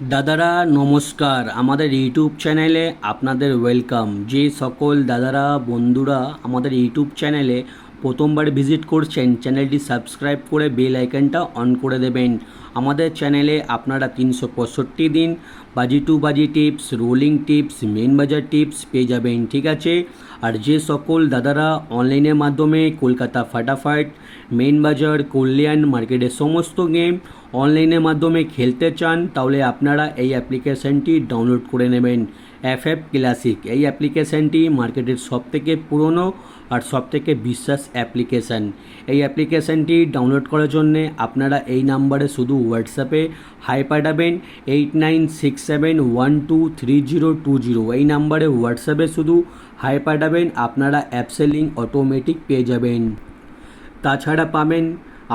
দাদারা নমস্কার, আমাদের ইউটিউব চ্যানেলে আপনাদের ওয়েলকাম। যে সকল দাদারা বন্ধুরা আমাদের ইউটিউব চ্যানেলে প্রথমবার ভিজিট করছেন, চ্যানেলটি সাবস্ক্রাইব করে বেল আইকনটা অন করে দেবেন। আমাদের চ্যানেলে আপনারা 365 দিন বাজি টু বাজি টিপস, রোলিং টিপস, মেন বাজার টিপস পেয়ে যাবেন, ঠিক আছে। আর যে সকল দাদারা অনলাইনের মাধ্যমে কলকাতা ফাটাফাট, মেন বাজার, কল্যাণ মার্কেটের সমস্ত গেম অনলাইনের মাধ্যমে খেলতে চান, তাহলে আপনারা এই অ্যাপ্লিকেশানটি ডাউনলোড করে নেবেন। এফএফ ক্লাসিক এই অ্যাপ্লিকেশানটি মার্কেটের সবথেকে পুরনো আর সবথেকে বিশ্বাস অ্যাপ্লিকেশান। এই অ্যাপ্লিকেশানটি ডাউনলোড করার জন্যে আপনারা এই নাম্বারে শুধু হোয়াটসঅ্যাপে হাই পাঠাবেন 8967123020। এই নাম্বারে হোয়াটসঅ্যাপে শুধু হাই পাঠাবেন, আপনারা অ্যাপসের লিঙ্ক অটোমেটিক পেয়ে যাবেন। তাছাড়া পাবেন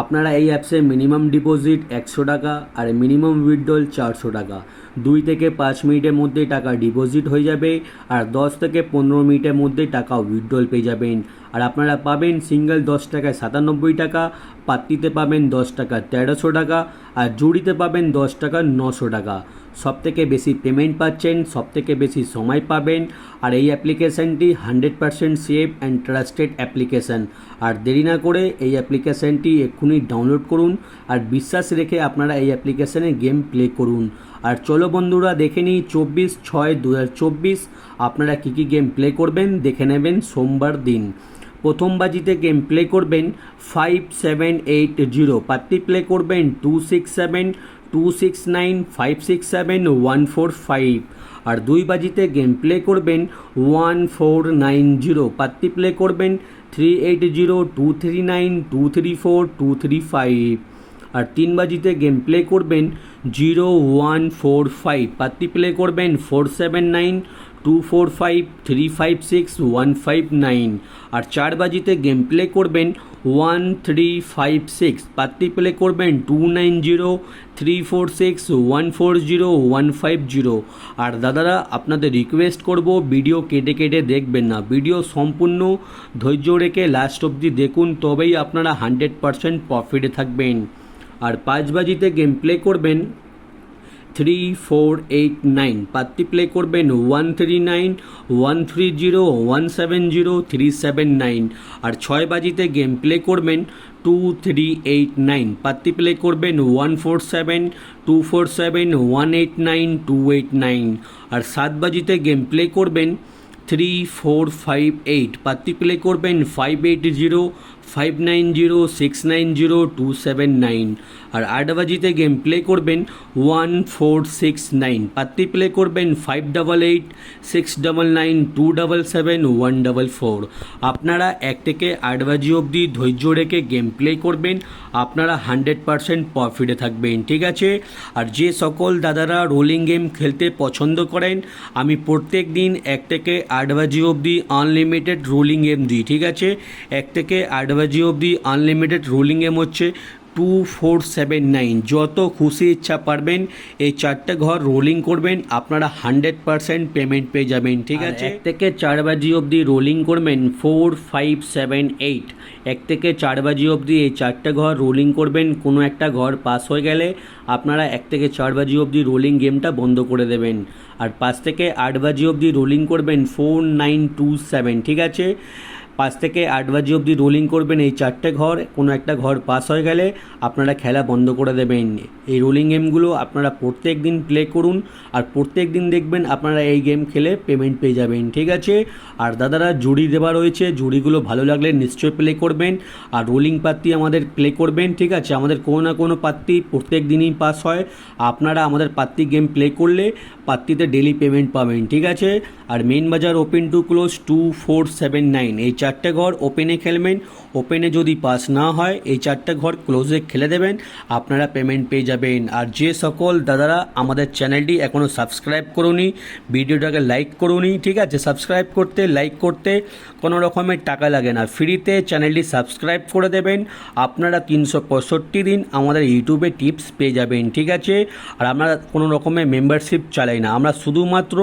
আপনারা এই অ্যাপসে মিনিমাম ডিপোজিট 100 টাকা আর মিনিমাম উইথড্রল 400 টাকা। 2 থেকে 5 মিনিটের মধ্যে টাকা ডিপোজিট হয়ে যাবে আর 10 থেকে 15 মিনিটের মধ্যে টাকা উইথড্রল পেয়ে যাবেন। আর আপনারা পাবেন সিঙ্গেল 10 টাকায় 97 টাকা, পাত্তিতে পাবেন 10 টাকা 1300 টাকা আর জুড়িতে পাবেন 10 টাকা 900 টাকা। সবথেকে বেশি পেমেন্ট পাচ্ছেন, সবথেকে বেশি সময় পাবেন। আর এই অ্যাপ্লিকেশানটি 100% সেফ অ্যান্ড ট্রাস্টেড অ্যাপ্লিকেশান। আর দেরি না করে এই অ্যাপ্লিকেশানটি এক্ষুনি ডাউনলোড করুন আর বিশ্বাস রেখে আপনারা এই অ্যাপ্লিকেশানে গেম প্লে করুন। আর চলো বন্ধুরা দেখে নিই 24/6/2024 আপনারা কী কী গেম প্লে করবেন, দেখে নেবেন সোমবার দিন। প্রথম বাজিতে গেম প্লে করবেন 5780, পাত্তি প্লে করবেন 267-269-567-145। আর 2 বাজিতে গেম প্লে করবেন 1490, পাত্তি প্লে করবেন 380-239-234-235। আর 3 বাজিতে গেম প্লে করবেন 0145, পাত্তি প্লে করবেন 479-245-356-159। আর 4 বাজিতে গেম প্লে করবেন 1356, পাত্তি প্লে করবেন 290-346-140-150। আর দাদারা আপনাদের রিকোয়েস্ট করব, ভিডিও কেটে কেটে দেখবেন না, ভিডিও সম্পূর্ণ ধৈর্য রেখে লাস্ট অবধি দেখুন, তবেই আপনারা 100% প্রফিটে থাকবেন। আর 5 বাজিতে গেম প্লে করবেন 3489, পাত্তি প্লে করবেন 139-130-170-379। আর 6 বাজিতে গেম প্লে করবেন 2389, পাত্তি প্লে করবেন 147-247-189-289। আর 7 বাজিতে গেম প্লে করবেন 3458, পাত্তি প্লে করবেন 580-590-690-279। আর 8 বাজিতে গেম প্লে করবেন 1469, পাত্তি প্লে করবেন 588-699-277-144। আপনারা 1 থেকে 8 বাজি অবধি ধৈর্য রেখে গেম প্লে করবেন, আপনারা 100% প্রফিটে থাকবেন, ঠিক আছে। আর যে সকল দাদারা রোলিং গেম খেলতে পছন্দ করেন, আমি প্রত্যেক দিন 1 থেকে 8 বাজি অবধি আনলিমিটেড রোলিং গেম দিই, ঠিক আছে। 1 থেকে 8 বাজি অবধি আনলিমিটেড রোলিং গেম হচ্ছে 2479। যত খুশি ইচ্ছা পারবেন এই 4টে ঘর রোলিং করবেন, আপনারা 100% পেমেন্ট পেয়ে যাবেন, ঠিক আছে। 1 থেকে 4 বাজি অবধি রোলিং করবেন 4578। 1 থেকে 4 বাজি অবধি এই 4টে ঘর রোলিং করবেন, কোনো একটা ঘর পাস হয়ে গেলে আপনারা 1 থেকে 4 বাজি অবধি রোলিং গেমটা বন্ধ করে দেবেন। আর 5 থেকে 8 বাজি অবধি রোলিং করবেন 4927, ঠিক আছে। 5 থেকে 8 বাজি অবধি রোলিং করবেন, এই 4টে ঘর কোনো একটা ঘর পাস হয়ে গেলে আপনারা খেলা বন্ধ করে দেবেন। এই রোলিং গেমগুলো আপনারা প্রত্যেক দিন প্লে করুন আর প্রত্যেক দিন দেখবেন আপনারা এই গেম খেলে পেমেন্ট পেয়ে যাবেন, ঠিক আছে। আর দাদারা জুড়ি দেওয়া রয়েছে, জুড়িগুলো ভালো লাগলে নিশ্চয়ই প্লে করবেন। আর রোলিং পাত্তি আমাদের প্লে করবেন, ঠিক আছে। আমাদের কোনো না কোনো পাত্তি প্রত্যেক দিনই পাস হয়, আপনারা আমাদের পাত্তি গেম প্লে করলে পাত্তিতে ডেলি পেমেন্ট পাবেন, ঠিক আছে। আর মেন বাজার ওপেন টু ক্লোজ 2479, এই 4টে ঘর ওপেনে খেলবেন, ওপেনে যদি পাস না হয় এই 4টে ঘর ক্লোজে খেলে দেবেন, আপনারা পেমেন্ট পেয়ে যাবেন। আর যে সকল দাদারা আমাদের চ্যানেলটি এখনও সাবস্ক্রাইব করুনি, ভিডিওটাকে লাইক করুনি, ঠিক আছে। সাবস্ক্রাইব করতে, লাইক করতে কোনো রকমের টাকা লাগে না, ফ্রিতে চ্যানেলটি সাবস্ক্রাইব করে দেবেন, আপনারা 365 দিন আমাদের ইউটিউবে টিপস পেয়ে যাবেন, ঠিক আছে। আর আমরা কোনো রকমের মেম্বারশিপ চালাই না, আমরা শুধুমাত্র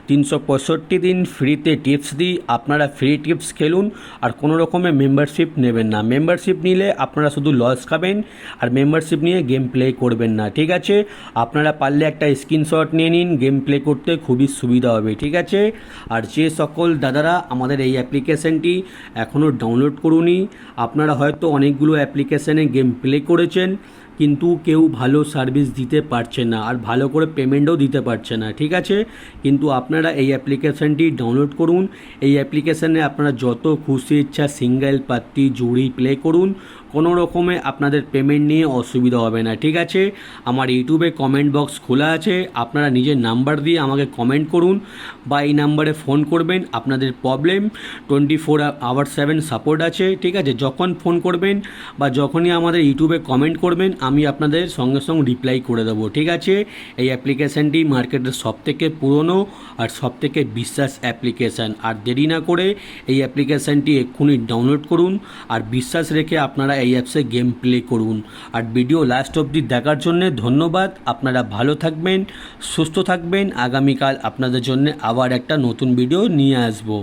365 দিন ফ্রিতে টিপস দিই, আপনারা ফ্রি টিপস খেলুন আর কোনো রকমের মেম্বারশিপ নেবেন না। মেম্বারশিপ নিলে আপনারা শুধু লস খাবেন, আর মেম্বারশিপ নিয়ে গেম প্লে করবেন না, ঠিক আছে? আপনারা পারলে একটা স্ক্রিনশট নিয়ে নিন, গেম প্লে করতে খুবই সুবিধা হবে, ঠিক আছে? আর যে সকল দাদারা আমাদের এই অ্যাপ্লিকেশানটি এখনও ডাউনলোড করুনি, আপনারা হয়তো অনেকগুলো অ্যাপ্লিকেশানে গেম প্লে করেছেন, কিন্তু কেউ ভালো সার্ভিস দিতে পারছে না আর ভালো করে পেমেন্টও দিতে পারছে না, ঠিক আছে? কিন্তু আপনারা এই অ্যাপ্লিকেশানটি ডাউনলোড করুন। এই অ্যাপ্লিকেশানে আপনারা যত খুশি ইচ্ছা সিঙ্গেল পাত্তি জুড়ি প্লে করুন, কোনো রকমে আপনাদের পেমেন্ট নিয়ে অসুবিধা হবে না, ঠিক আছে? আমার ইউটিউবে কমেন্ট বক্স খোলা আছে, আপনারা নিজের নাম্বার দিয়ে আমাকে কমেন্ট করুন বা এই নাম্বারে ফোন করবেন। আপনাদের প্রবলেম 24/7 সাপোর্ট আছে, ঠিক আছে? যখন ফোন করবেন বা যখনই আমাদের ইউটিউবে কমেন্ট করবেন আমি আপনাদের সঙ্গে সঙ্গে রিপ্লাই করে দেবো, ঠিক আছে? এই অ্যাপ্লিকেশানটি মার্কেটের সবথেকে পুরনো আর সবথেকে বিশ্বাস অ্যাপ্লিকেশান। আর দেরি না করে এই অ্যাপ্লিকেশানটি এক্ষুনি ডাউনলোড করুন আর বিশ্বাস রেখে আপনারা এই অ্যাপসে গেম প্লে করুন। আর ভিডিও লাস্ট অবধি দেখার জন্য ধন্যবাদ। আপনারা ভালো থাকবেন, সুস্থ থাকবেন। আগামীকাল আপনাদের জন্য আবার একটা নতুন ভিডিও নিয়ে আসবো।